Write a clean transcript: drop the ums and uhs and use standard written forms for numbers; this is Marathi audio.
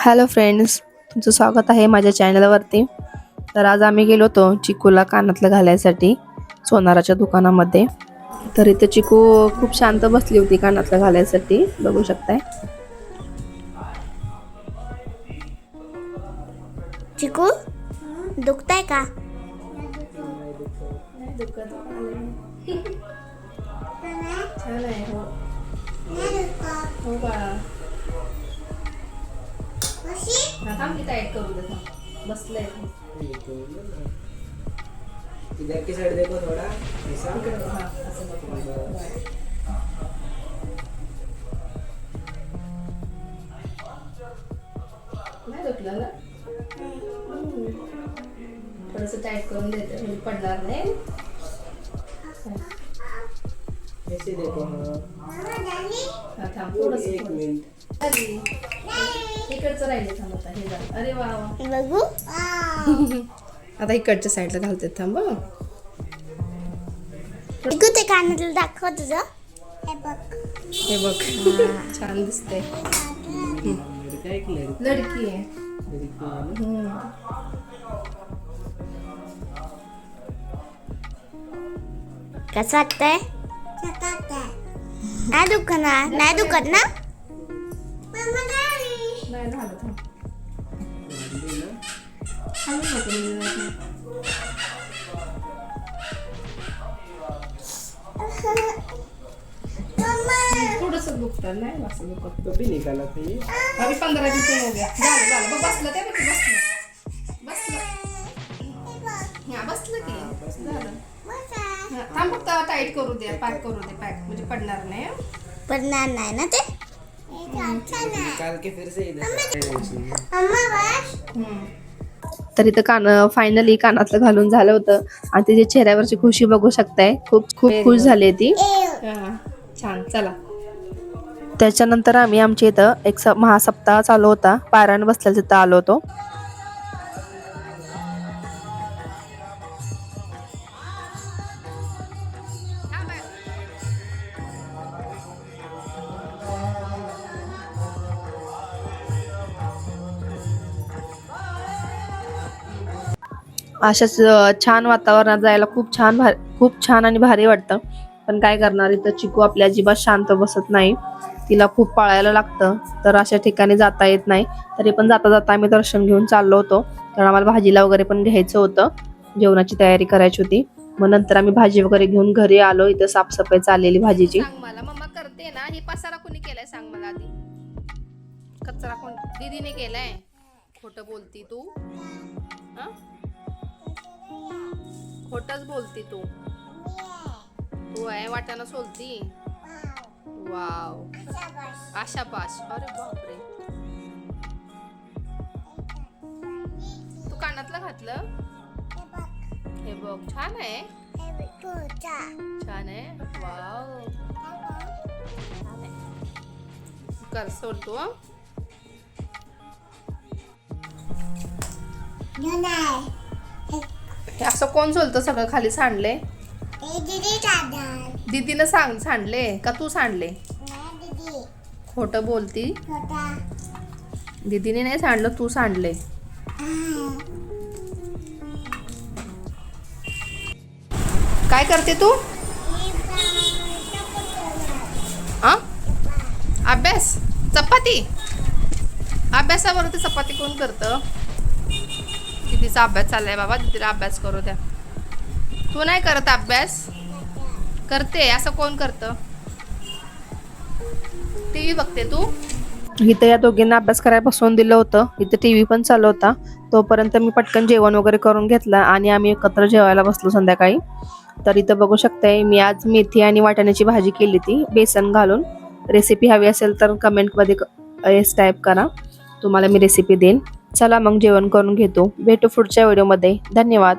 हॅलो फ्रेंड्स, तुमचं स्वागत आहे माझ्या चॅनलवरती. तर आज आम्ही गेलो होतो चिकूला कानातलं घालायसाठी सोनाराच्या दुकानामध्ये. तर इथे चिकू खूप शांत बसली होती कानातलं घालायसाठी, बघू शकताय. चिकू दुखताय का? बसलंय इधर की साइड देखो थोड़ा ऐसा नाही दुखलं ना. थोडंसं टाईट करून देते म्हणजे पडणार नाही. ऐसे देखो थांब एक मिनट इकडचं राहिले. थांब आता हे झालं. अरे वा बघू आता इकडच्या साईडला घालते. थांब. चिकू ते कानातलं दाखव तुझं. हे बघ छान दिसतंय. लड़का एक लडकी आहे. कसं वाटतंय? नाही दुखणार, नाही दुखत ना? नाही झालं. थोडस दुखतं नाही असं दुखत. तो भी निकाला था ये अभी 15 दिन हो गया. झालं बघ बसलं ते बघ बसलं. हा बसलं की झालं. थांब फक्त टाईट करू दे, पॅक करू दे. पॅक म्हणजे पडणार नाही. पडणार नाही ना ते? निकाल के फिर से इधर तर इथं फायनली कानातलं घालून झालं होतं आणि तिच्या चेहऱ्यावरची खुशी बघू शकताय. खूप खुश झाली ती. छान. चला त्याच्यानंतर आम्ही आमच्या इथं एक महासप्ताह चालू होता, पारायण बसल्या तिथं आलो होतो. अशाच छान वातावरणात जायला खूप छान आणि भारी वाटतं. पण काय करणार, इथं चिकू आपल्या अजिबात शांत बसत नाही. तिला खूप पाळायला लागतं. तर अशा ठिकाणी जाता येत नाही. तरी पण जाता जाता आम्ही दर्शन घेऊन चाललो होतो. कारण आम्हाला भाजीला वगैरे पण घ्यायचं होतं, जेवणाची तयारी करायची होती. मग नंतर आम्ही भाजी वगैरे घेऊन घरी आलो. इथं साफसफाई चाललेली भाजीची. सांग मला, मम्मा करते ना. ही पसारा कोणी केलाय सांग मला आधी. कचरा कोण दीदीने केलाय? खोटं बोलती तू. खोटच बोलती तू. तू आहे वाटाणा सोलती. वाव आशापाश. अरे बापरे. तू कानातलं घातलं? हे बघ छान आहे. छान आहे. वाव कर सोडतो. हे असं कोण सोलतं सगळं खाली सांडले? दीदीनं सांडले का तू सांडले? खोटं बोलती. दीदीने नाही सांडलं, तू सांडले. काय करते तू? अभ्यास. चपाती. अभ्यासाबरोबर चपाती कोण करतं? दीदीचा अभ्यास चाललाय बाबा. दीदीला अभ्यास करू द्या. तू नाही करत अभ्यास? करते. असं कोण करतं? टीव्ही बघते तू? इथं या दोघींना अभ्यास करायला बसवून दिलं होतं. इथं टीव्ही पण चालू होता. तोपर्यंत मी पटकन जेवण वगैरे करून घेतलं आणि आम्ही एकत्र जेवायला बसलो संध्याकाळी. तर इथं बघू शकताय, मी आज मेथी आणि वाटाण्याची भाजी केली ती बेसन घालून. रेसिपी हवी असेल तर कमेंटमध्ये येस टाईप करा, तुम्हाला मी रेसिपी देईन. चला मग जेवण करून घेतो. भेटू पुढच्या व्हिडिओमध्ये. धन्यवाद.